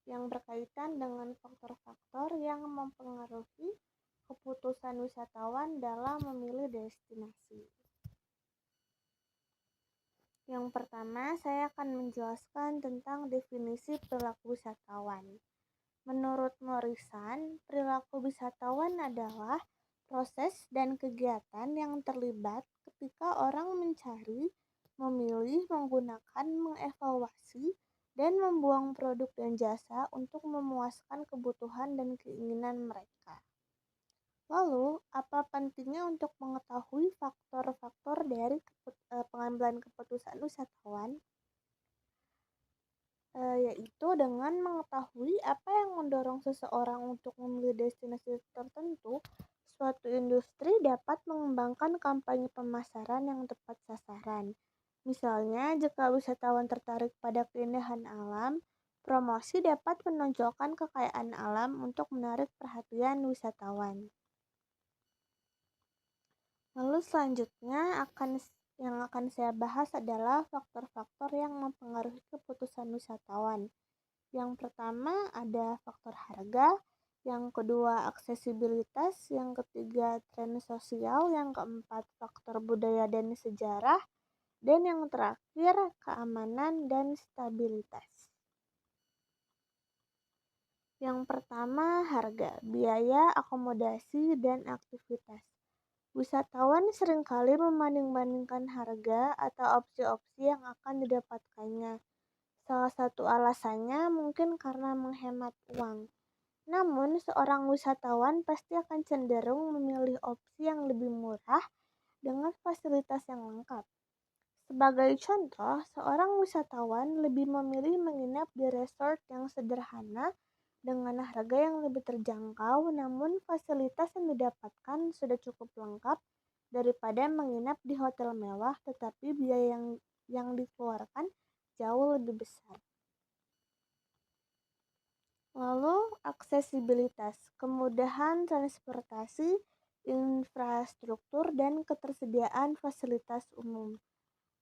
yang berkaitan dengan faktor-faktor yang mempengaruhi keputusan wisatawan dalam memilih destinasi. Yang pertama, saya akan menjelaskan tentang definisi perilaku wisatawan. Menurut Morrison, perilaku wisatawan adalah proses dan kegiatan yang terlibat ketika orang mencari, memilih, menggunakan, mengevaluasi, dan membuang produk dan jasa untuk memuaskan kebutuhan dan keinginan mereka. Lalu, apa pentingnya untuk mengetahui faktor-faktor dari pengambilan keputusan wisatawan? Yaitu dengan mengetahui apa yang mendorong seseorang untuk memilih destinasi tertentu, suatu industri dapat mengembangkan kampanye pemasaran yang tepat sasaran. Misalnya, jika wisatawan tertarik pada keindahan alam, promosi dapat menonjolkan kekayaan alam untuk menarik perhatian wisatawan. Lalu selanjutnya yang akan saya bahas adalah faktor-faktor yang mempengaruhi keputusan wisatawan. Yang pertama ada faktor harga, yang kedua aksesibilitas, yang ketiga tren sosial, yang keempat faktor budaya dan sejarah, dan yang terakhir keamanan dan stabilitas. Yang pertama harga, biaya, akomodasi, dan aktivitas. Wisatawan seringkali membanding-bandingkan harga atau opsi-opsi yang akan didapatkannya. Salah satu alasannya mungkin karena menghemat uang. Namun, seorang wisatawan pasti akan cenderung memilih opsi yang lebih murah dengan fasilitas yang lengkap. Sebagai contoh, seorang wisatawan lebih memilih menginap di resort yang sederhana dengan harga yang lebih terjangkau, namun fasilitas yang didapatkan sudah cukup lengkap daripada menginap di hotel mewah tetapi biaya yang dikeluarkan jauh lebih besar. Lalu, aksesibilitas, kemudahan transportasi, infrastruktur, dan ketersediaan fasilitas umum.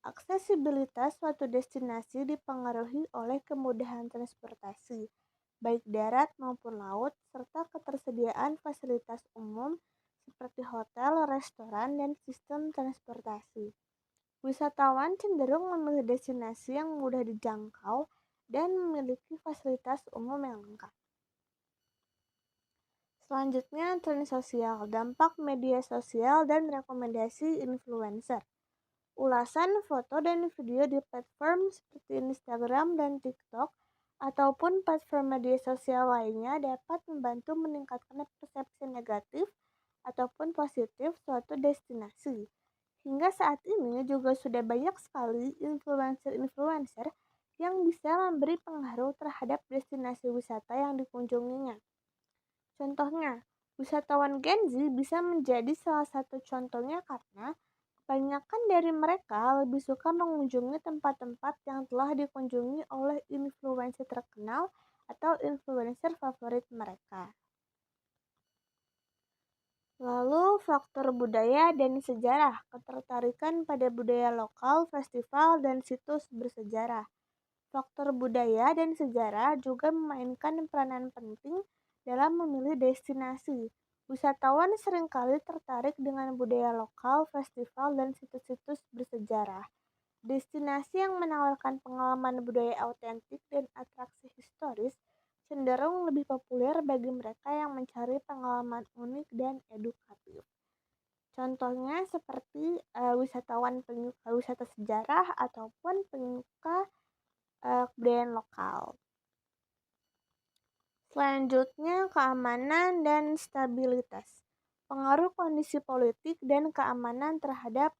Aksesibilitas suatu destinasi dipengaruhi oleh kemudahan transportasi, baik darat maupun laut, serta ketersediaan fasilitas umum seperti hotel, restoran, dan sistem transportasi. Wisatawan cenderung memilih destinasi yang mudah dijangkau dan memiliki fasilitas umum yang lengkap. Selanjutnya, tren sosial, dampak media sosial, dan rekomendasi influencer. Ulasan foto dan video di platform seperti Instagram dan TikTok ataupun platform media sosial lainnya dapat membantu meningkatkan persepsi negatif ataupun positif suatu destinasi. Hingga saat ini juga sudah banyak sekali influencer-influencer yang bisa memberi pengaruh terhadap destinasi wisata yang dikunjunginya. Contohnya, wisatawan Gen Z bisa menjadi salah satu contohnya karena kebanyakan dari mereka lebih suka mengunjungi tempat-tempat yang telah dikunjungi oleh influencer terkenal atau influencer favorit mereka. Lalu faktor budaya dan sejarah, ketertarikan pada budaya lokal, festival, dan situs bersejarah. Faktor budaya dan sejarah juga memainkan peranan penting dalam memilih destinasi. Wisatawan seringkali tertarik dengan budaya lokal, festival, dan situs-situs bersejarah. Destinasi yang menawarkan pengalaman budaya autentik dan atraksi historis cenderung lebih populer bagi mereka yang mencari pengalaman unik dan edukatif. Contohnya seperti wisatawan penyuka wisata sejarah ataupun penyuka kebudayaan lokal. Selanjutnya, keamanan dan stabilitas. Pengaruh kondisi politik dan keamanan terhadap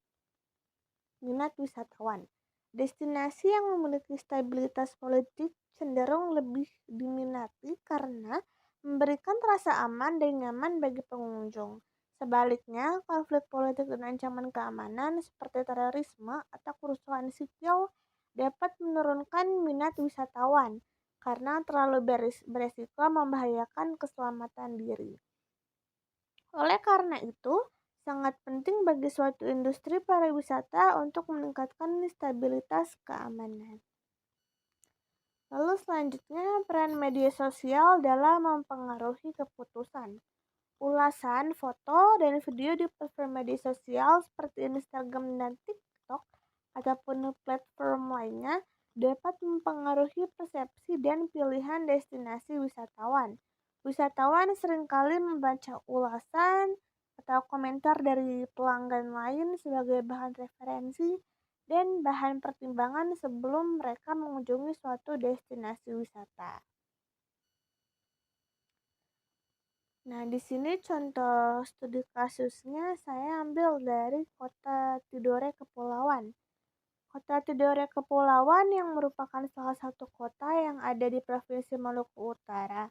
minat wisatawan. Destinasi yang memiliki stabilitas politik cenderung lebih diminati karena memberikan rasa aman dan nyaman bagi pengunjung. Sebaliknya, konflik politik dan ancaman keamanan seperti terorisme atau kerusuhan sipil dapat menurunkan minat wisatawan karena terlalu beresiko membahayakan keselamatan diri. Oleh karena itu, sangat penting bagi suatu industri pariwisata untuk meningkatkan stabilitas keamanan. Lalu selanjutnya, peran media sosial dalam mempengaruhi keputusan. Ulasan, foto, dan video di platform media sosial seperti Instagram dan TikTok ataupun platform lainnya dapat mempengaruhi persepsi dan pilihan destinasi wisatawan. Wisatawan seringkali membaca ulasan atau komentar dari pelanggan lain sebagai bahan referensi dan bahan pertimbangan sebelum mereka mengunjungi suatu destinasi wisata. Nah, di sini contoh studi kasusnya saya ambil dari Kota Tidore Kepulauan. Kota Tidore Kepulauan yang merupakan salah satu kota yang ada di Provinsi Maluku Utara.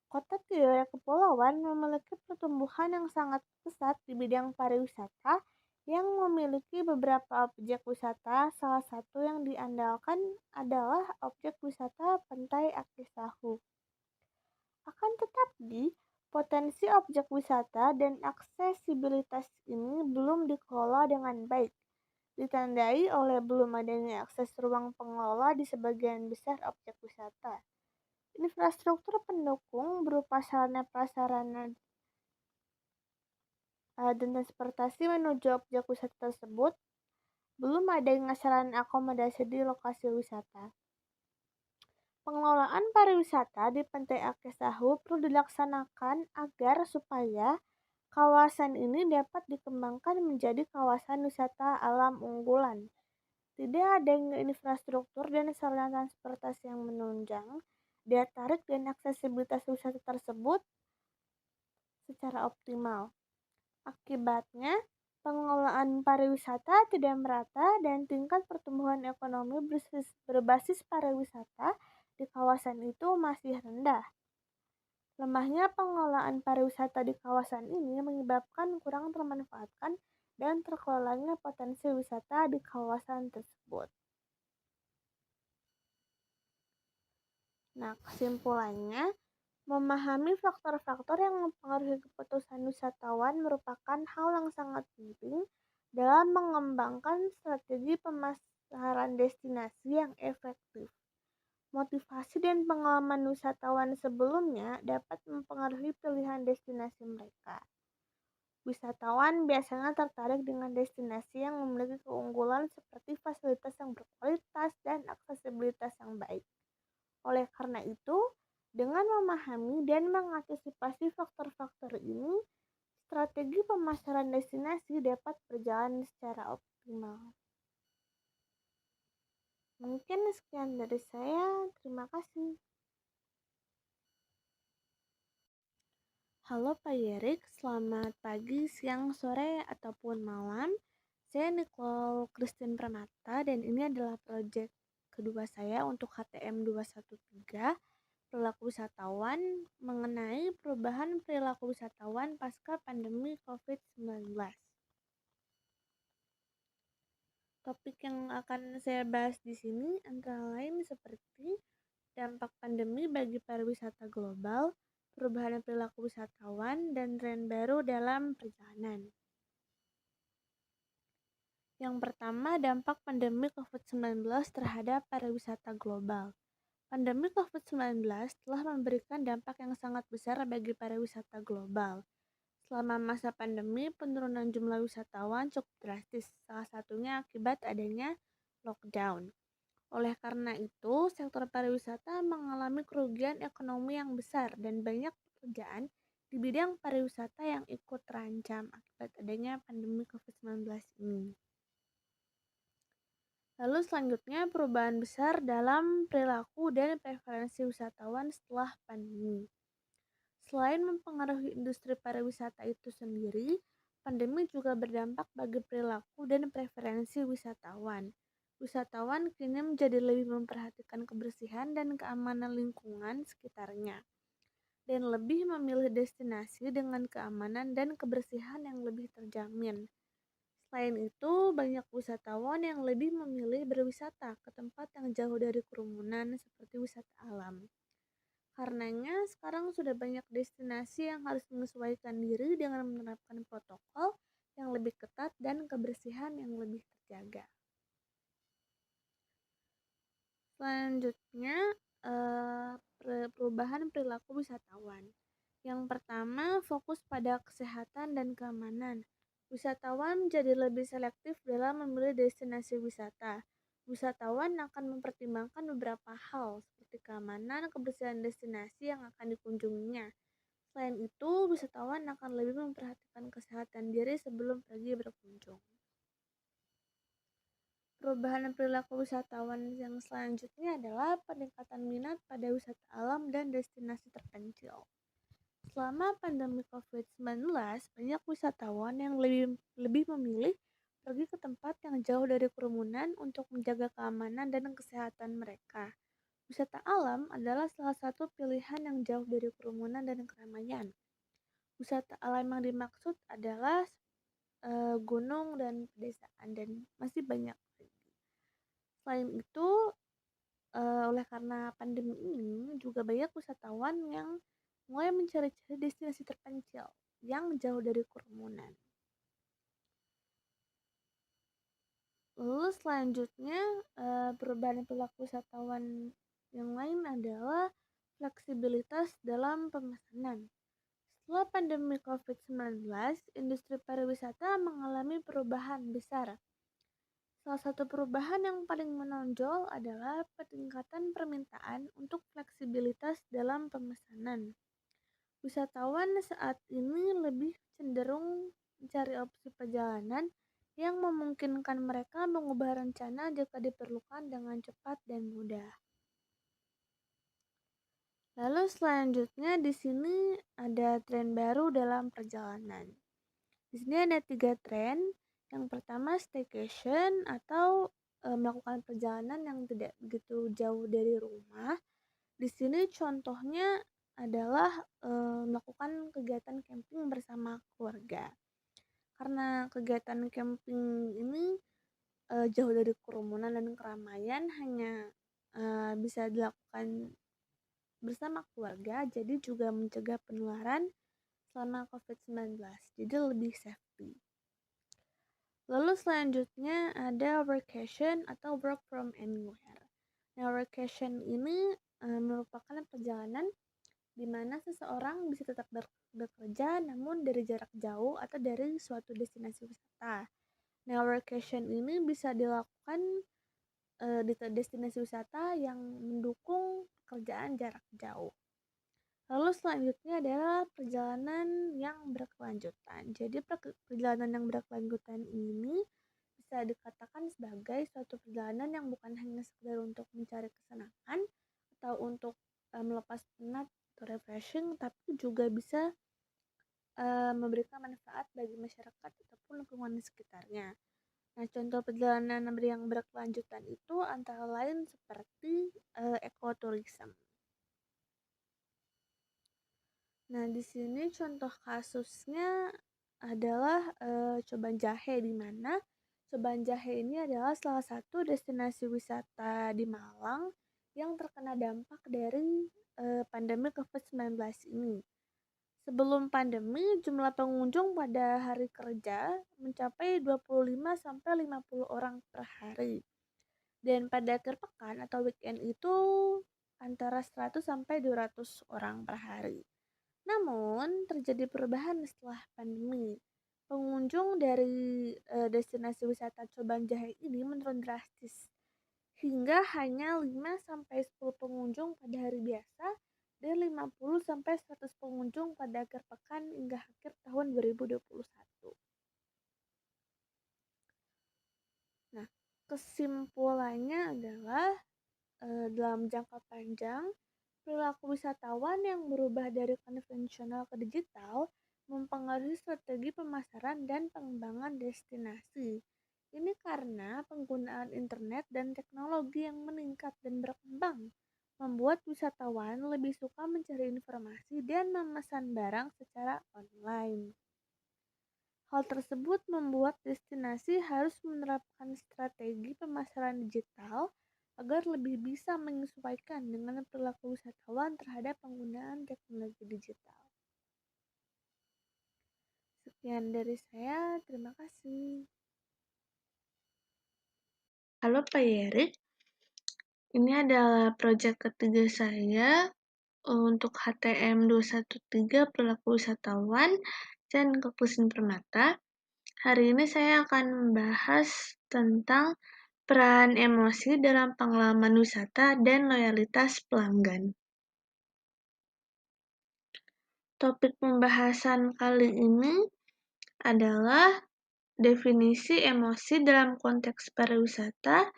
Kota Tidore Kepulauan memiliki pertumbuhan yang sangat pesat di bidang pariwisata yang memiliki beberapa objek wisata. Salah satu yang diandalkan adalah objek wisata Pantai Akisahu. Akan tetapi, potensi objek wisata dan aksesibilitas ini belum dikelola dengan baik, ditandai oleh belum adanya akses ruang pengelola di sebagian besar objek wisata. Infrastruktur pendukung berupa sarana prasarana dan transportasi menuju objek wisata tersebut belum adanya sarana akomodasi di lokasi wisata. Pengelolaan pariwisata di Pantai Akisahu perlu dilaksanakan agar supaya kawasan ini dapat dikembangkan menjadi kawasan wisata alam unggulan. Tidak adanya infrastruktur dan sarana transportasi yang menunjang daya tarik dan aksesibilitas wisata tersebut secara optimal. Akibatnya, pengelolaan pariwisata tidak merata dan tingkat pertumbuhan ekonomi berbasis pariwisata di kawasan itu masih rendah. Lemahnya pengelolaan pariwisata di kawasan ini menyebabkan kurang termanfaatkan dan terkelolanya potensi wisata di kawasan tersebut. Nah, kesimpulannya, memahami faktor-faktor yang mempengaruhi keputusan wisatawan merupakan hal yang sangat penting dalam mengembangkan strategi pemasaran destinasi yang efektif. Motivasi dan pengalaman wisatawan sebelumnya dapat mempengaruhi pilihan destinasi mereka. Wisatawan biasanya tertarik dengan destinasi yang memiliki keunggulan seperti fasilitas yang berkualitas dan aksesibilitas yang baik. Oleh karena itu, dengan memahami dan mengantisipasi faktor-faktor ini, strategi pemasaran destinasi dapat berjalan secara optimal. Mungkin sekian dari saya. Terima kasih. Halo Pak Yerik, selamat pagi, siang, sore, ataupun malam. Saya Nicole Christine Pramata dan ini adalah proyek kedua saya untuk HTM 213, perilaku wisatawan, mengenai perubahan perilaku wisatawan pasca pandemi COVID-19. Topik yang akan saya bahas di sini antara lain seperti dampak pandemi bagi pariwisata global, perubahan perilaku wisatawan, dan tren baru dalam perjalanan. Yang pertama, dampak pandemi COVID-19 terhadap pariwisata global. Pandemi COVID-19 telah memberikan dampak yang sangat besar bagi pariwisata global. Selama masa pandemi, penurunan jumlah wisatawan cukup drastis, salah satunya akibat adanya lockdown. Oleh karena itu, sektor pariwisata mengalami kerugian ekonomi yang besar dan banyak pekerjaan di bidang pariwisata yang ikut terancam akibat adanya pandemi COVID-19 ini. Lalu selanjutnya, perubahan besar dalam perilaku dan preferensi wisatawan setelah pandemi. Selain mempengaruhi industri pariwisata itu sendiri, pandemi juga berdampak bagi perilaku dan preferensi wisatawan. Wisatawan kini menjadi lebih memperhatikan kebersihan dan keamanan lingkungan sekitarnya, dan lebih memilih destinasi dengan keamanan dan kebersihan yang lebih terjamin. Selain itu, banyak wisatawan yang lebih memilih berwisata ke tempat yang jauh dari kerumunan seperti wisata alam. Karenanya, sekarang sudah banyak destinasi yang harus menyesuaikan diri dengan menerapkan protokol yang lebih ketat dan kebersihan yang lebih terjaga. Selanjutnya, perubahan perilaku wisatawan. Yang pertama, fokus pada kesehatan dan keamanan. Wisatawan jadi lebih selektif dalam memilih destinasi wisata. Wisatawan akan mempertimbangkan beberapa hal seperti keamanan, kebersihan destinasi yang akan dikunjunginya. Selain itu, wisatawan akan lebih memperhatikan kesehatan diri sebelum pergi berkunjung. Perubahan perilaku wisatawan yang selanjutnya adalah peningkatan minat pada wisata alam dan destinasi terpencil. Selama pandemi COVID-19, banyak wisatawan yang lebih memilih pergi ke tempat yang jauh dari kerumunan untuk menjaga keamanan dan kesehatan mereka. Wisata alam adalah salah satu pilihan yang jauh dari kerumunan dan keramaian. Wisata alam yang dimaksud adalah gunung dan pedesaan dan masih banyak lagi. Selain itu, oleh karena pandemi ini juga banyak wisatawan yang mulai mencari-cari destinasi terpencil yang jauh dari kerumunan. Lalu selanjutnya, perubahan perilaku wisatawan yang lain adalah fleksibilitas dalam pemesanan. Setelah pandemi COVID-19, industri pariwisata mengalami perubahan besar. Salah satu perubahan yang paling menonjol adalah peningkatan permintaan untuk fleksibilitas dalam pemesanan. Wisatawan saat ini lebih cenderung mencari opsi perjalanan yang memungkinkan mereka mengubah rencana jika diperlukan dengan cepat dan mudah. Lalu selanjutnya di sini ada tren baru dalam perjalanan. Di sini ada 3 tren. Yang pertama staycation atau melakukan perjalanan yang tidak begitu jauh dari rumah. Di sini contohnya adalah melakukan kegiatan camping bersama keluarga. Karena kegiatan camping ini jauh dari kerumunan dan keramaian, hanya bisa dilakukan bersama keluarga, jadi juga mencegah penularan selama COVID-19, jadi lebih safety. Lalu selanjutnya ada workation atau work from anywhere. Nah, workation ini merupakan perjalanan di mana seseorang bisa tetap bekerja namun dari jarak jauh atau dari suatu destinasi wisata. Nah, workation ini bisa dilakukan di destinasi wisata yang mendukung pekerjaan jarak jauh. Lalu selanjutnya adalah perjalanan yang berkelanjutan. Jadi perjalanan yang berkelanjutan ini bisa dikatakan sebagai suatu perjalanan yang bukan hanya sekedar untuk mencari kesenangan atau untuk melepas penat atau refreshing, tapi juga bisa memberikan manfaat bagi masyarakat ataupun lingkungan di sekitarnya. Nah, contoh perjalanan yang berkelanjutan itu antara lain seperti ekoturism. Nah, di sini contoh kasusnya adalah Coban Jahe, di mana Coban Jahe ini adalah salah satu destinasi wisata di Malang yang terkena dampak dari pandemi COVID-19 ini. Sebelum pandemi, jumlah pengunjung pada hari kerja mencapai 25-50 orang per hari. Dan pada akhir pekan atau weekend itu antara 100-200 orang per hari. Namun, terjadi perubahan setelah pandemi. Pengunjung dari destinasi wisata Coban Jahe ini menurun drastis hingga hanya 5-10 pengunjung pada hari biasa dan 50-100 pengunjung pada akhir pekan hingga akhir tahun 2021. Nah, kesimpulannya adalah dalam jangka panjang, perilaku wisatawan yang berubah dari konvensional ke digital mempengaruhi strategi pemasaran dan pengembangan destinasi. Ini karena penggunaan internet dan teknologi yang meningkat dan berkembang membuat wisatawan lebih suka mencari informasi dan memesan barang secara online. Hal tersebut membuat destinasi harus menerapkan strategi pemasaran digital agar lebih bisa menyesuaikan dengan perilaku wisatawan terhadap penggunaan teknologi digital. Sekian dari saya, terima kasih. Halo Pak Yerik, Ini adalah proyek ketiga saya untuk HTM 213 Perilaku Wisatawan dan Konklusi Permata. Hari ini saya akan membahas tentang peran emosi dalam pengalaman wisata dan loyalitas pelanggan. Topik pembahasan kali ini adalah definisi emosi dalam konteks pariwisata.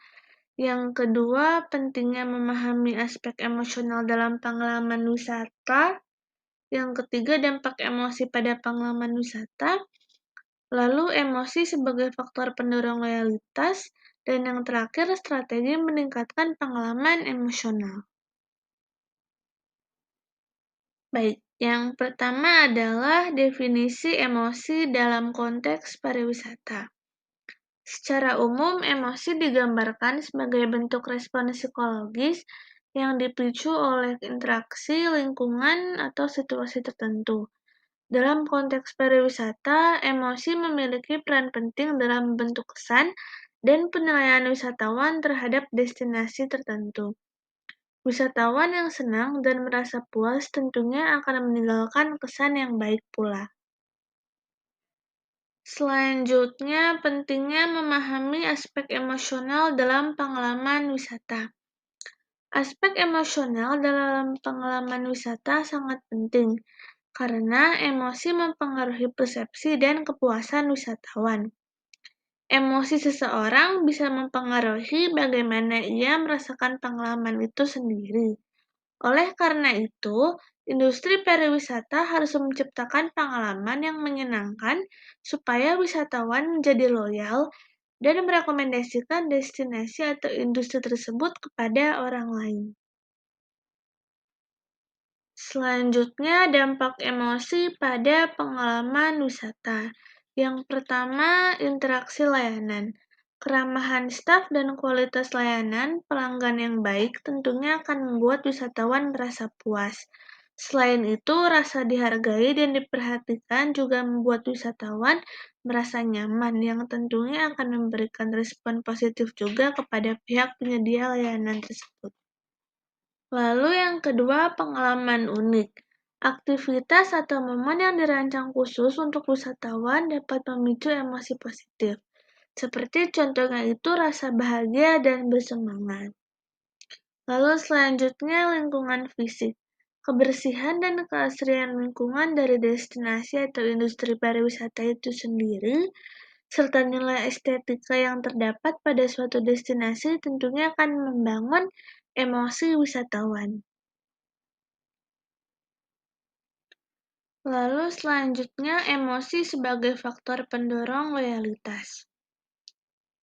Yang kedua, pentingnya memahami aspek emosional dalam pengalaman wisata. Yang ketiga, dampak emosi pada pengalaman wisata. Lalu, emosi sebagai faktor pendorong loyalitas. Dan yang terakhir, strategi meningkatkan pengalaman emosional. Baik, yang pertama adalah definisi emosi dalam konteks pariwisata. Secara umum, emosi digambarkan sebagai bentuk respon psikologis yang dipicu oleh interaksi, lingkungan, atau situasi tertentu. Dalam konteks pariwisata, emosi memiliki peran penting dalam bentuk kesan dan penilaian wisatawan terhadap destinasi tertentu. Wisatawan yang senang dan merasa puas tentunya akan meninggalkan kesan yang baik pula. Selanjutnya, pentingnya memahami aspek emosional dalam pengalaman wisata. Aspek emosional dalam pengalaman wisata sangat penting karena emosi mempengaruhi persepsi dan kepuasan wisatawan. Emosi seseorang bisa mempengaruhi bagaimana ia merasakan pengalaman itu sendiri. Oleh karena itu, industri pariwisata harus menciptakan pengalaman yang menyenangkan supaya wisatawan menjadi loyal dan merekomendasikan destinasi atau industri tersebut kepada orang lain. Selanjutnya, dampak emosi pada pengalaman wisata. Yang pertama, interaksi layanan. Keramahan staf dan kualitas layanan pelanggan yang baik tentunya akan membuat wisatawan merasa puas. Selain itu, rasa dihargai dan diperhatikan juga membuat wisatawan merasa nyaman, yang tentunya akan memberikan respon positif juga kepada pihak penyedia layanan tersebut. Lalu yang kedua, pengalaman unik. Aktivitas atau momen yang dirancang khusus untuk wisatawan dapat memicu emosi positif. Seperti contohnya itu rasa bahagia dan bersemangat. Lalu selanjutnya lingkungan fisik. Kebersihan dan keasrian lingkungan dari destinasi atau industri pariwisata itu sendiri, serta nilai estetika yang terdapat pada suatu destinasi tentunya akan membangun emosi wisatawan. Lalu selanjutnya emosi sebagai faktor pendorong loyalitas.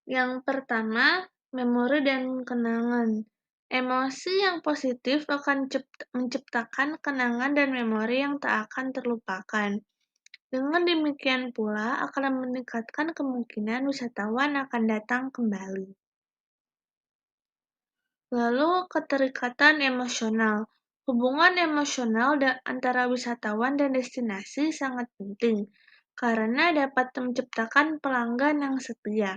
Yang pertama, memori dan kenangan. Emosi yang positif akan menciptakan kenangan dan memori yang tak akan terlupakan. Dengan demikian pula akan meningkatkan kemungkinan wisatawan akan datang kembali. Lalu keterikatan emosional. Hubungan emosional antara wisatawan dan destinasi sangat penting karena dapat menciptakan pelanggan yang setia.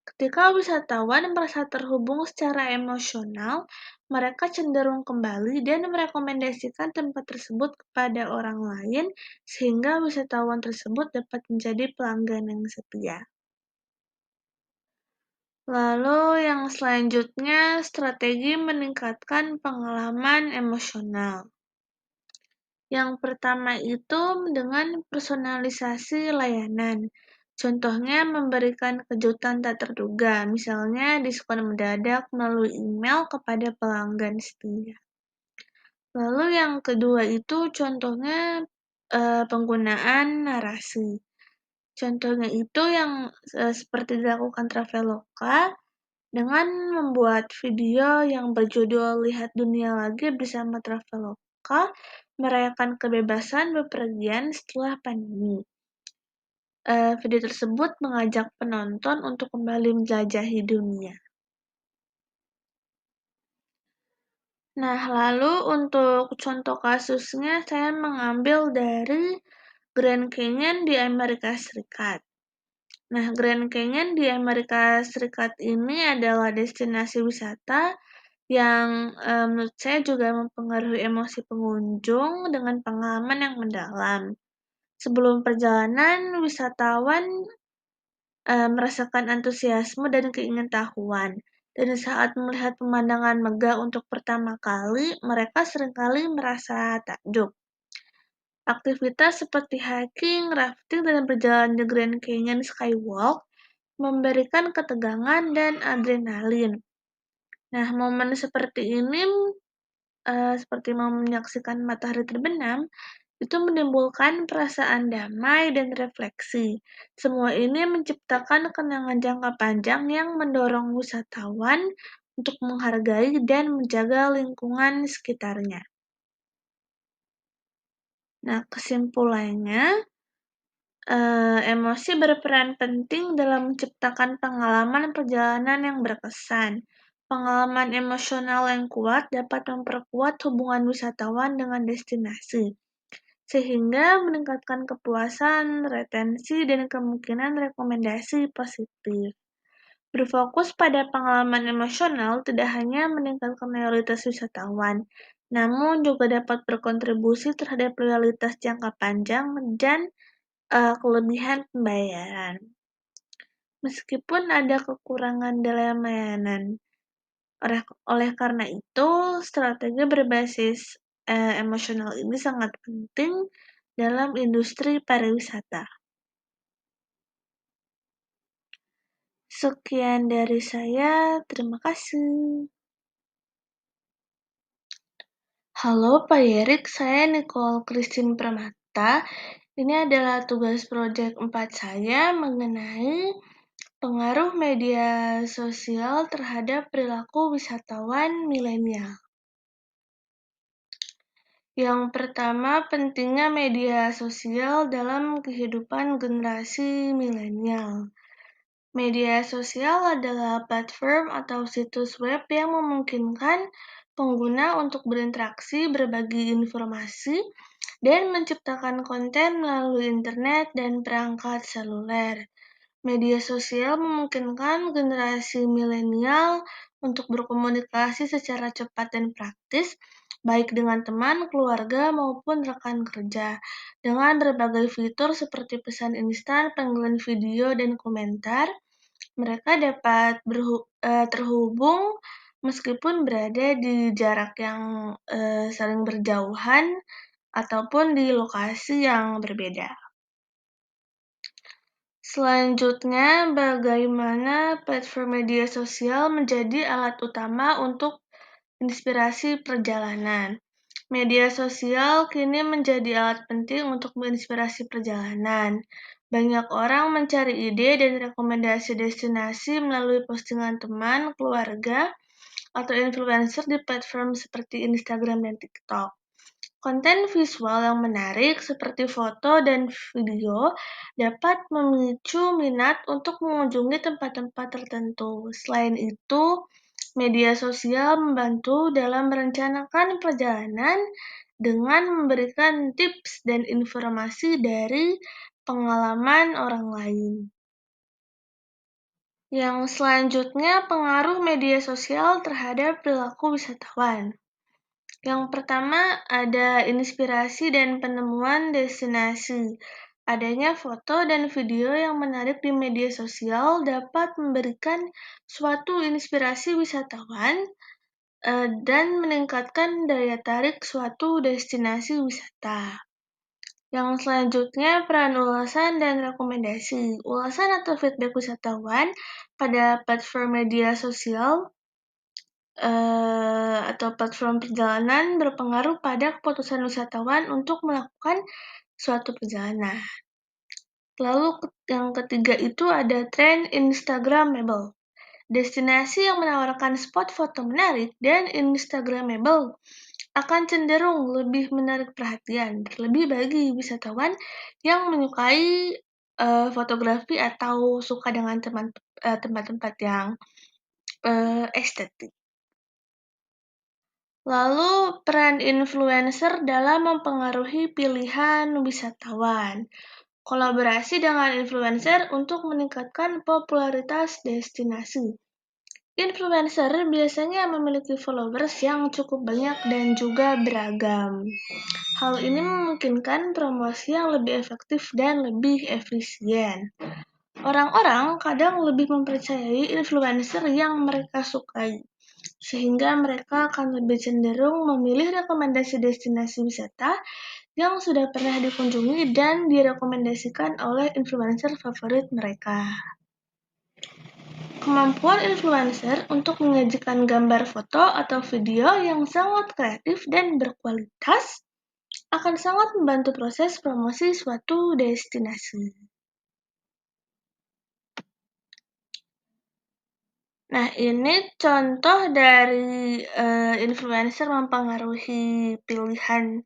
Ketika wisatawan merasa terhubung secara emosional, mereka cenderung kembali dan merekomendasikan tempat tersebut kepada orang lain sehingga wisatawan tersebut dapat menjadi pelanggan yang setia. Lalu yang selanjutnya, strategi meningkatkan pengalaman emosional. Yang pertama itu dengan personalisasi layanan. Contohnya memberikan kejutan tak terduga, misalnya diskon mendadak melalui email kepada pelanggan setia. Lalu yang kedua itu contohnya penggunaan narasi. Contohnya itu yang seperti dilakukan Traveloka dengan membuat video yang berjudul Lihat Dunia Lagi bersama Traveloka, merayakan kebebasan bepergian setelah pandemi. Video tersebut mengajak penonton untuk kembali menjelajahi dunia. Nah, lalu untuk contoh kasusnya saya mengambil dari Grand Canyon di Amerika Serikat. Nah, Grand Canyon di Amerika Serikat ini adalah destinasi wisata yang menurut saya juga mempengaruhi emosi pengunjung dengan pengalaman yang mendalam. Sebelum perjalanan, wisatawan merasakan antusiasme dan keingintahuan. Dan saat melihat pemandangan megah untuk pertama kali, mereka seringkali merasa takjub. Aktivitas seperti hiking, rafting, dan berjalan di Grand Canyon Skywalk memberikan ketegangan dan adrenalin. Nah, momen seperti ini, seperti menyaksikan matahari terbenam, itu menimbulkan perasaan damai dan refleksi. Semua ini menciptakan kenangan jangka panjang yang mendorong wisatawan untuk menghargai dan menjaga lingkungan sekitarnya. Nah, kesimpulannya, emosi berperan penting dalam menciptakan pengalaman perjalanan yang berkesan. Pengalaman emosional yang kuat dapat memperkuat hubungan wisatawan dengan destinasi, sehingga meningkatkan kepuasan, retensi, dan kemungkinan rekomendasi positif. Berfokus pada pengalaman emosional tidak hanya meningkatkan loyalitas wisatawan, namun juga dapat berkontribusi terhadap loyalitas jangka panjang dan kelebihan pembayaran. Meskipun ada kekurangan dalam layanan, oleh karena itu, strategi berbasis emosional ini sangat penting dalam industri pariwisata. Sekian dari saya, terima kasih. Halo Pak Yerik, saya Nicole Christine Pramata. Ini adalah tugas proyek 4 saya mengenai pengaruh media sosial terhadap perilaku wisatawan milenial. Yang pertama, pentingnya media sosial dalam kehidupan generasi milenial. Media sosial adalah platform atau situs web yang memungkinkan pengguna untuk berinteraksi, berbagi informasi, dan menciptakan konten melalui internet dan perangkat seluler. Media sosial memungkinkan generasi milenial untuk berkomunikasi secara cepat dan praktis, baik dengan teman, keluarga, maupun rekan kerja, dengan berbagai fitur seperti pesan instan, panggilan video, dan komentar. Mereka dapat terhubung meskipun berada di jarak yang saling berjauhan ataupun di lokasi yang berbeda. Selanjutnya, bagaimana platform media sosial menjadi alat utama untuk inspirasi perjalanan. Media sosial kini menjadi alat penting untuk menginspirasi perjalanan. Banyak orang mencari ide dan rekomendasi destinasi melalui postingan teman, keluarga, atau influencer di platform seperti Instagram dan TikTok. Konten visual yang menarik seperti foto dan video dapat memicu minat untuk mengunjungi tempat-tempat tertentu. Selain itu, media sosial membantu dalam merencanakan perjalanan dengan memberikan tips dan informasi dari pengalaman orang lain. Yang selanjutnya, pengaruh media sosial terhadap perilaku wisatawan. Yang pertama, ada inspirasi dan penemuan destinasi. Adanya foto dan video yang menarik di media sosial dapat memberikan suatu inspirasi wisatawan dan meningkatkan daya tarik suatu destinasi wisata. Yang selanjutnya, peran ulasan dan rekomendasi. Ulasan atau feedback wisatawan pada platform media sosial atau platform perjalanan berpengaruh pada keputusan wisatawan untuk melakukan suatu perjalanan. Lalu yang ketiga itu ada tren Instagramable. Destinasi yang menawarkan spot foto menarik dan Instagramable akan cenderung lebih menarik perhatian, terlebih bagi wisatawan yang menyukai fotografi atau suka dengan tempat-tempat yang estetik. Lalu, peran influencer dalam mempengaruhi pilihan wisatawan. Kolaborasi dengan influencer untuk meningkatkan popularitas destinasi. Influencer biasanya memiliki followers yang cukup banyak dan juga beragam. Hal ini memungkinkan promosi yang lebih efektif dan lebih efisien. Orang-orang kadang lebih mempercayai influencer yang mereka sukai, sehingga mereka akan lebih cenderung memilih rekomendasi destinasi wisata yang sudah pernah dikunjungi dan direkomendasikan oleh influencer favorit mereka. Kemampuan influencer untuk menyajikan gambar, foto, atau video yang sangat kreatif dan berkualitas akan sangat membantu proses promosi suatu destinasi. Nah, ini contoh dari influencer mempengaruhi pilihan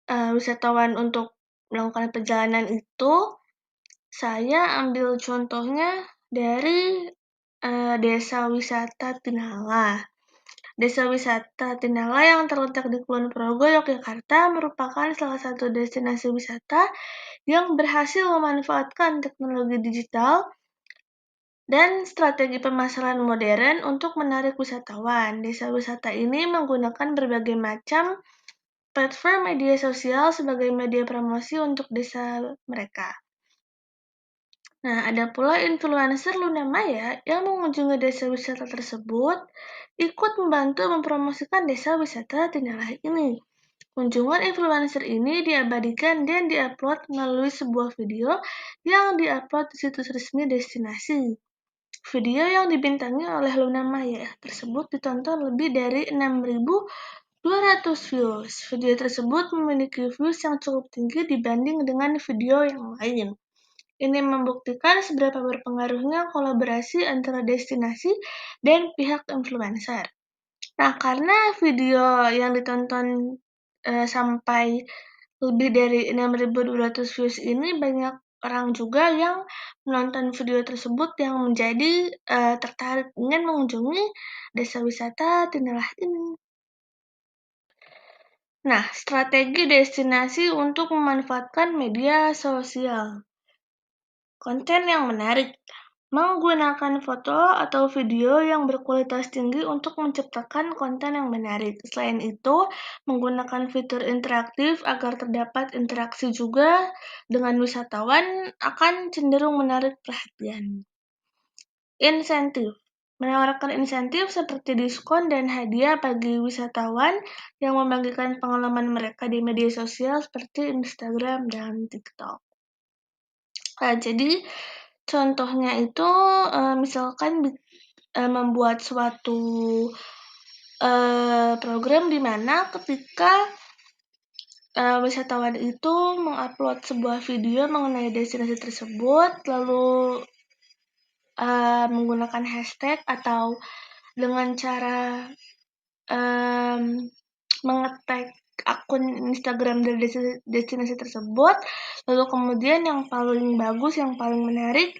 wisatawan untuk melakukan perjalanan itu. Saya ambil contohnya dari Desa Wisata Tinala. Desa Wisata Tinala yang terletak di Kulon Progo, Yogyakarta merupakan salah satu destinasi wisata yang berhasil memanfaatkan teknologi digital dan strategi pemasaran modern untuk menarik wisatawan. Desa wisata ini menggunakan berbagai macam platform media sosial sebagai media promosi untuk desa mereka. Nah, ada pula influencer Luna Maya yang mengunjungi desa wisata tersebut ikut membantu mempromosikan desa wisata Tinala ini. Kunjungan influencer ini diabadikan dan diupload melalui sebuah video yang diupload di situs resmi destinasi. Video yang dibintangi oleh Luna Maya tersebut ditonton lebih dari 6.200 views. Video tersebut memiliki views yang cukup tinggi dibanding dengan video yang lain. Ini membuktikan seberapa berpengaruhnya kolaborasi antara destinasi dan pihak influencer. Nah, karena video yang ditonton sampai lebih dari 6.200 views ini, banyak orang juga yang menonton video tersebut yang menjadi tertarik ingin mengunjungi desa wisata Tinala ini. Nah, strategi destinasi untuk memanfaatkan media sosial. Konten yang menarik. Menggunakan foto atau video yang berkualitas tinggi untuk menciptakan konten yang menarik. Selain itu, menggunakan fitur interaktif agar terdapat interaksi juga dengan wisatawan akan cenderung menarik perhatian. Insentif. Menawarkan insentif seperti diskon dan hadiah bagi wisatawan yang membagikan pengalaman mereka di media sosial seperti Instagram dan TikTok. Jadi contohnya itu misalkan membuat suatu program di mana ketika wisatawan itu mengupload sebuah video mengenai destinasi tersebut, lalu menggunakan hashtag atau dengan cara mengetag akun Instagram dari destinasi tersebut, lalu kemudian yang paling bagus, yang paling menarik,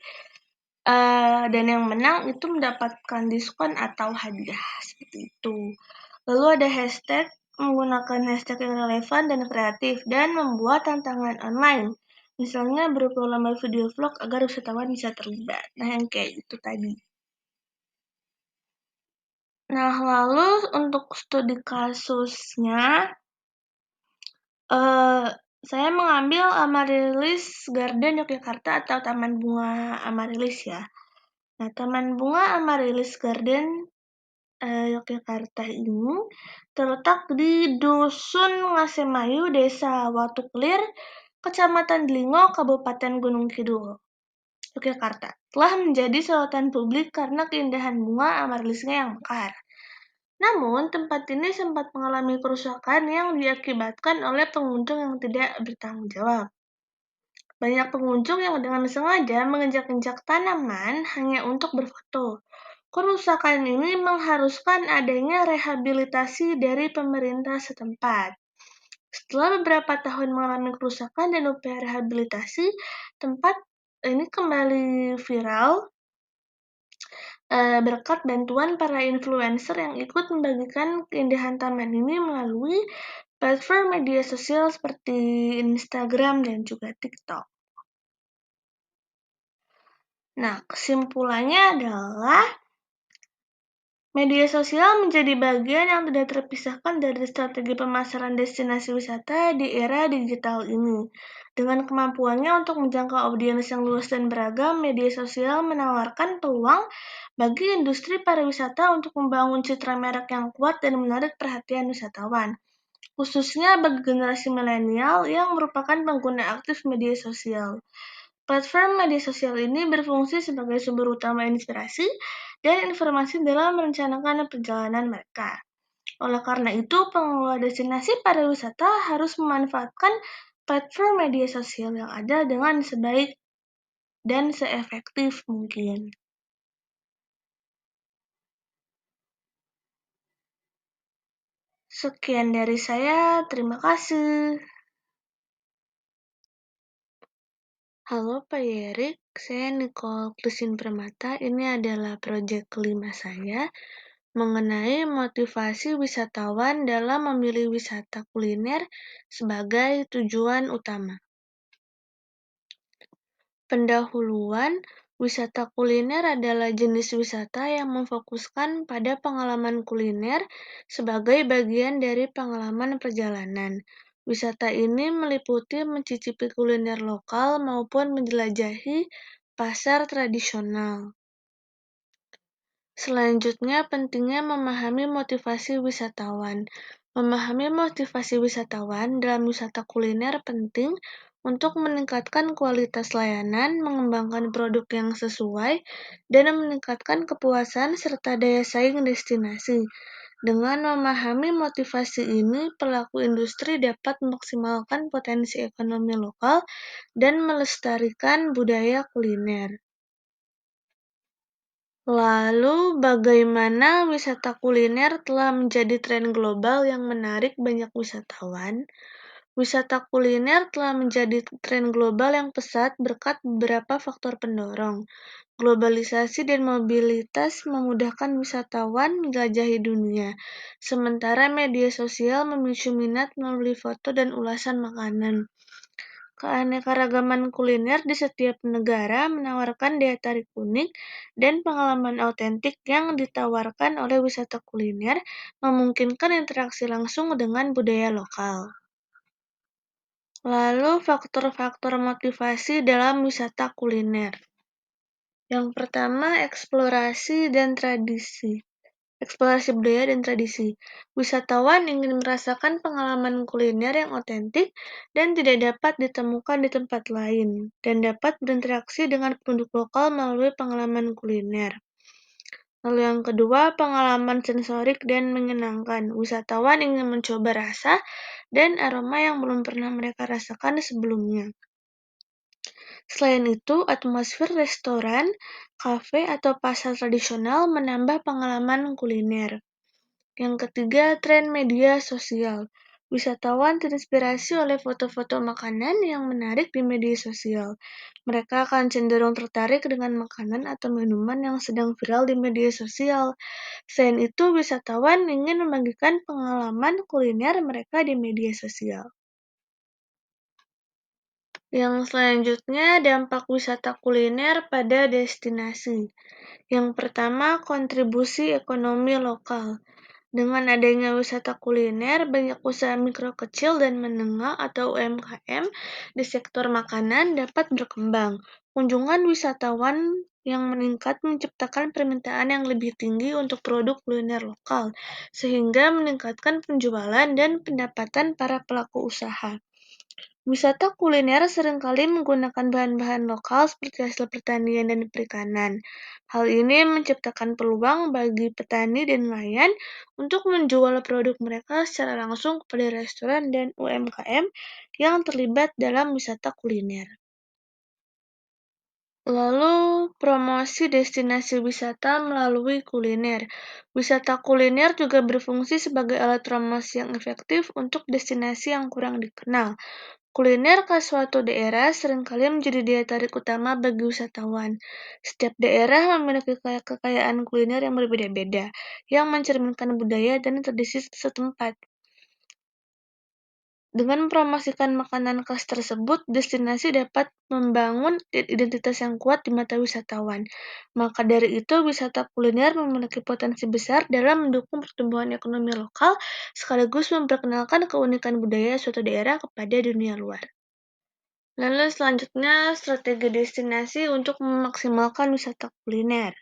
dan yang menang itu mendapatkan diskon atau hadiah, seperti itu. Lalu ada hashtag, menggunakan hashtag yang relevan dan kreatif, dan membuat tantangan online. Misalnya berupa lomba video vlog agar wisatawan bisa terlibat. Nah, yang kayak itu tadi. Nah, lalu untuk studi kasusnya, saya mengambil Amaryllis Garden Yogyakarta atau Taman Bunga Amaryllis ya. Nah, Taman Bunga Amaryllis Garden Yogyakarta ini terletak di Dusun Ngasemayu, Desa Watuklir, Kecamatan Delingo, Kabupaten Gunung Kidul, Yogyakarta. Telah menjadi sorotan publik karena keindahan bunga amaryllisnya yang mekar. Namun, tempat ini sempat mengalami kerusakan yang diakibatkan oleh pengunjung yang tidak bertanggung jawab. Banyak pengunjung yang dengan sengaja menginjak-injak tanaman hanya untuk berfoto. Kerusakan ini mengharuskan adanya rehabilitasi dari pemerintah setempat. Setelah beberapa tahun mengalami kerusakan dan upaya rehabilitasi, tempat ini kembali viral berkat bantuan para influencer yang ikut membagikan keindahan taman ini melalui platform media sosial seperti Instagram dan juga TikTok. Nah, kesimpulannya adalah Media sosial menjadi bagian yang tidak terpisahkan dari strategi pemasaran destinasi wisata di era digital ini. Dengan kemampuannya untuk menjangkau audiens yang luas dan beragam, media sosial menawarkan peluang bagi industri pariwisata untuk membangun citra merek yang kuat dan menarik perhatian wisatawan, khususnya bagi generasi milenial yang merupakan pengguna aktif media sosial. Platform media sosial ini berfungsi sebagai sumber utama inspirasi dan informasi dalam merencanakan perjalanan mereka. Oleh karena itu, pengelola destinasi pariwisata harus memanfaatkan platform media sosial yang ada dengan sebaik dan seefektif mungkin. Sekian dari saya, terima kasih. Halo Pak Yerik, saya Nicole Christine Permata. Ini adalah proyek kelima saya mengenai motivasi wisatawan dalam memilih wisata kuliner sebagai tujuan utama. Pendahuluan, wisata kuliner adalah jenis wisata yang memfokuskan pada pengalaman kuliner sebagai bagian dari pengalaman perjalanan. Wisata ini meliputi mencicipi kuliner lokal maupun menjelajahi pasar tradisional. Selanjutnya, pentingnya memahami motivasi wisatawan. Memahami motivasi wisatawan dalam wisata kuliner penting untuk meningkatkan kualitas layanan, mengembangkan produk yang sesuai, dan meningkatkan kepuasan serta daya saing destinasi. Dengan memahami motivasi ini, pelaku industri dapat memaksimalkan potensi ekonomi lokal dan melestarikan budaya kuliner. Lalu, bagaimana wisata kuliner telah menjadi tren global yang menarik banyak wisatawan? Wisata kuliner telah menjadi tren global yang pesat berkat beberapa faktor pendorong. Globalisasi dan mobilitas memudahkan wisatawan menjelajahi dunia, sementara media sosial memicu minat melalui foto dan ulasan makanan. Keanekaragaman kuliner di setiap negara menawarkan daya tarik unik dan pengalaman autentik yang ditawarkan oleh wisata kuliner, memungkinkan interaksi langsung dengan budaya lokal. Lalu, faktor-faktor motivasi dalam wisata kuliner. Yang pertama, eksplorasi dan tradisi. Eksplorasi budaya dan tradisi. Wisatawan ingin merasakan pengalaman kuliner yang otentik dan tidak dapat ditemukan di tempat lain, dan dapat berinteraksi dengan penduduk lokal melalui pengalaman kuliner. Lalu yang kedua, pengalaman sensorik dan menyenangkan. Wisatawan ingin mencoba rasa dan aroma yang belum pernah mereka rasakan sebelumnya. Selain itu, atmosfer restoran, kafe, atau pasar tradisional menambah pengalaman kuliner. Yang ketiga, tren media sosial. Wisatawan terinspirasi oleh foto-foto makanan yang menarik di media sosial. Mereka akan cenderung tertarik dengan makanan atau minuman yang sedang viral di media sosial. Selain itu, wisatawan ingin membagikan pengalaman kuliner mereka di media sosial. Yang selanjutnya, dampak wisata kuliner pada destinasi. Yang pertama, kontribusi ekonomi lokal. Dengan adanya wisata kuliner, banyak usaha mikro kecil dan menengah atau UMKM di sektor makanan dapat berkembang. Kunjungan wisatawan yang meningkat menciptakan permintaan yang lebih tinggi untuk produk kuliner lokal, sehingga meningkatkan penjualan dan pendapatan para pelaku usaha. Wisata kuliner seringkali menggunakan bahan-bahan lokal seperti hasil pertanian dan perikanan. Hal ini menciptakan peluang bagi petani dan nelayan untuk menjual produk mereka secara langsung kepada restoran dan UMKM yang terlibat dalam wisata kuliner. Lalu, promosi destinasi wisata melalui kuliner. Wisata kuliner juga berfungsi sebagai alat promosi yang efektif untuk destinasi yang kurang dikenal. Kuliner khas suatu daerah seringkali menjadi daya tarik utama bagi wisatawan. Setiap daerah memiliki kekayaan kuliner yang berbeda-beda, yang mencerminkan budaya dan tradisi setempat. Dengan mempromosikan makanan khas tersebut, destinasi dapat membangun identitas yang kuat di mata wisatawan. Maka dari itu, wisata kuliner memiliki potensi besar dalam mendukung pertumbuhan ekonomi lokal, sekaligus memperkenalkan keunikan budaya suatu daerah kepada dunia luar. Lalu selanjutnya, strategi destinasi untuk memaksimalkan wisata kuliner.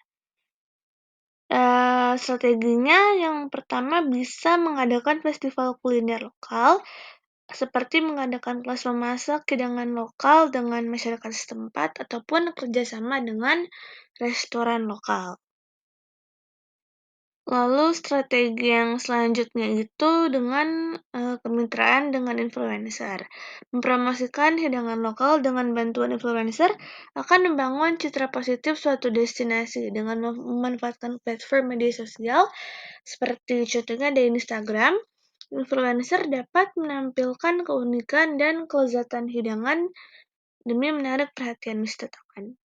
Strateginya yang pertama bisa mengadakan festival kuliner lokal, seperti mengadakan kelas memasak hidangan lokal dengan masyarakat setempat ataupun kerjasama dengan restoran lokal. Lalu strategi yang selanjutnya itu dengan kemitraan dengan influencer. Mempromosikan hidangan lokal dengan bantuan influencer akan membangun citra positif suatu destinasi dengan memanfaatkan platform media sosial seperti contohnya di Instagram. Influencer dapat menampilkan keunikan dan kelezatan hidangan demi menarik perhatian wisatawan.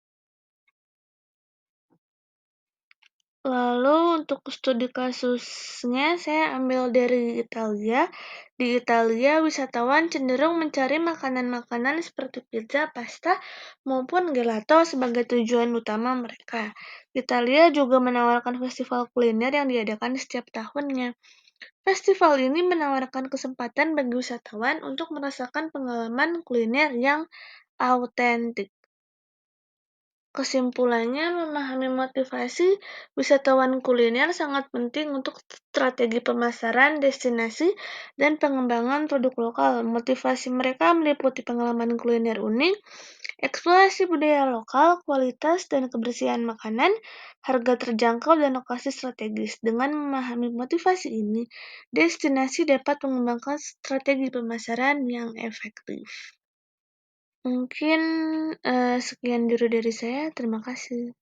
Lalu untuk studi kasusnya saya ambil dari Italia. Di Italia, wisatawan cenderung mencari makanan-makanan seperti pizza, pasta, maupun gelato sebagai tujuan utama mereka. Italia juga menawarkan festival kuliner yang diadakan setiap tahunnya. Festival ini menawarkan kesempatan bagi wisatawan untuk merasakan pengalaman kuliner yang autentik. Kesimpulannya, memahami motivasi wisatawan kuliner sangat penting untuk strategi pemasaran, destinasi, dan pengembangan produk lokal. Motivasi mereka meliputi pengalaman kuliner unik, eksplorasi budaya lokal, kualitas dan kebersihan makanan, harga terjangkau, dan lokasi strategis. Dengan memahami motivasi ini, destinasi dapat mengembangkan strategi pemasaran yang efektif. Mungkin sekian dulu dari saya. Terima kasih.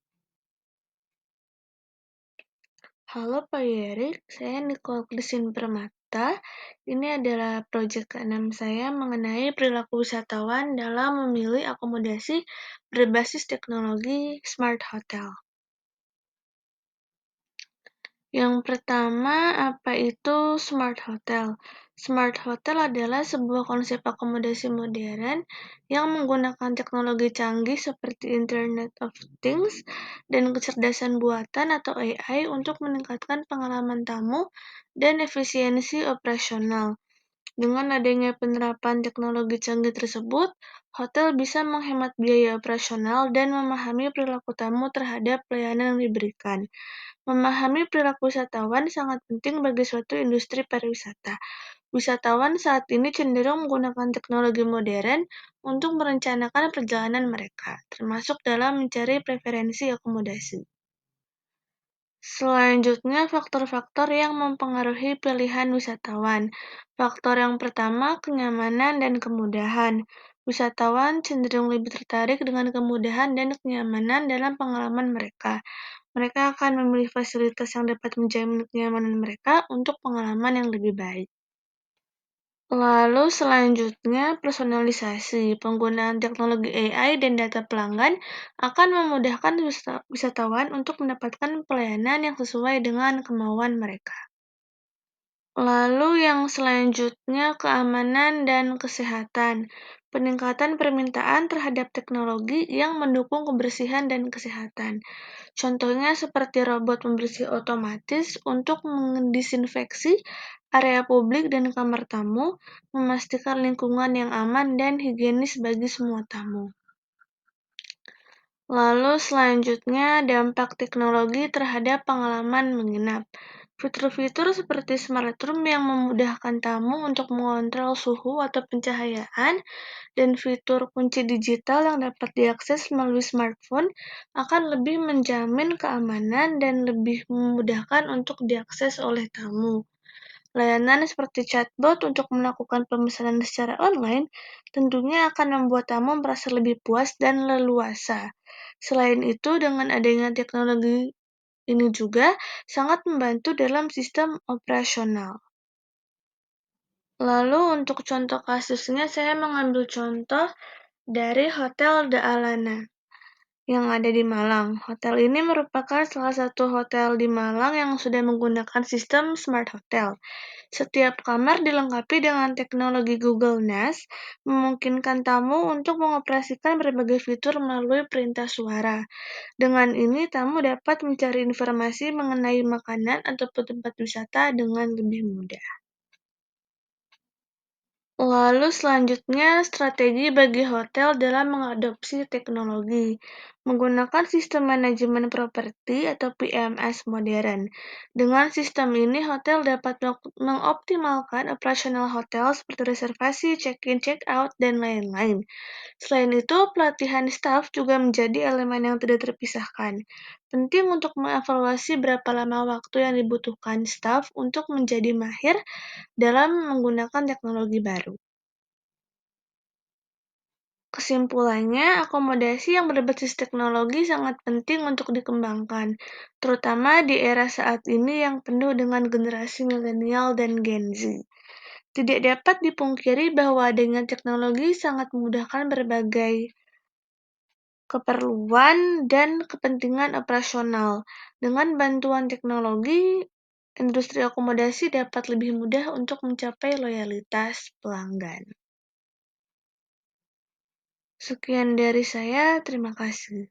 Halo Pak Yerik, saya Nicole Christine Permata. Ini adalah proyek ke-6 saya mengenai perilaku wisatawan dalam memilih akomodasi berbasis teknologi Smart Hotel. Yang pertama, apa itu Smart Hotel? Smart Hotel adalah sebuah konsep akomodasi modern yang menggunakan teknologi canggih seperti Internet of Things dan kecerdasan buatan atau AI untuk meningkatkan pengalaman tamu dan efisiensi operasional. Dengan adanya penerapan teknologi canggih tersebut, hotel bisa menghemat biaya operasional dan memahami perilaku tamu terhadap pelayanan yang diberikan. Memahami perilaku wisatawan sangat penting bagi suatu industri pariwisata. Wisatawan saat ini cenderung menggunakan teknologi modern untuk merencanakan perjalanan mereka, termasuk dalam mencari preferensi akomodasi. Selanjutnya, faktor-faktor yang mempengaruhi pilihan wisatawan. Faktor yang pertama, kenyamanan dan kemudahan. Wisatawan cenderung lebih tertarik dengan kemudahan dan kenyamanan dalam pengalaman mereka. Mereka akan memilih fasilitas yang dapat menjamin kenyamanan mereka untuk pengalaman yang lebih baik. Lalu selanjutnya, personalisasi. Penggunaan teknologi AI dan data pelanggan akan memudahkan wisatawan untuk mendapatkan pelayanan yang sesuai dengan kemauan mereka. Lalu yang selanjutnya, keamanan dan kesehatan. Peningkatan permintaan terhadap teknologi yang mendukung kebersihan dan kesehatan. Contohnya seperti robot pembersih otomatis untuk mendisinfeksi area publik dan kamar tamu, memastikan lingkungan yang aman dan higienis bagi semua tamu. Lalu selanjutnya, dampak teknologi terhadap pengalaman menginap. Fitur-fitur seperti smart room yang memudahkan tamu untuk mengontrol suhu atau pencahayaan dan fitur kunci digital yang dapat diakses melalui smartphone akan lebih menjamin keamanan dan lebih memudahkan untuk diakses oleh tamu. Layanan seperti chatbot untuk melakukan pemesanan secara online tentunya akan membuat tamu merasa lebih puas dan leluasa. Selain itu, dengan adanya teknologi ini juga sangat membantu dalam sistem operasional. Lalu untuk contoh kasusnya, saya mengambil contoh dari Hotel De Alana. yang ada di Malang. Hotel ini merupakan salah satu hotel di Malang yang sudah menggunakan sistem Smart Hotel. Setiap kamar dilengkapi dengan teknologi Google Nest, memungkinkan tamu untuk mengoperasikan berbagai fitur melalui perintah suara. Dengan ini, tamu dapat mencari informasi mengenai makanan ataupun tempat wisata dengan lebih mudah. Lalu selanjutnya, strategi bagi hotel dalam mengadopsi teknologi, menggunakan sistem manajemen properti atau PMS modern. Dengan sistem ini, hotel dapat mengoptimalkan operasional hotel seperti reservasi, check-in, check-out, dan lain-lain. Selain itu, pelatihan staf juga menjadi elemen yang tidak terpisahkan. Penting untuk mengevaluasi berapa lama waktu yang dibutuhkan staf untuk menjadi mahir dalam menggunakan teknologi baru. Kesimpulannya, akomodasi yang berbasis teknologi sangat penting untuk dikembangkan, terutama di era saat ini yang penuh dengan generasi milenial dan Gen Z. Tidak dapat dipungkiri bahwa dengan teknologi sangat memudahkan berbagai keperluan dan kepentingan operasional. Dengan bantuan teknologi, industri akomodasi dapat lebih mudah untuk mencapai loyalitas pelanggan. Sekian dari saya, terima kasih.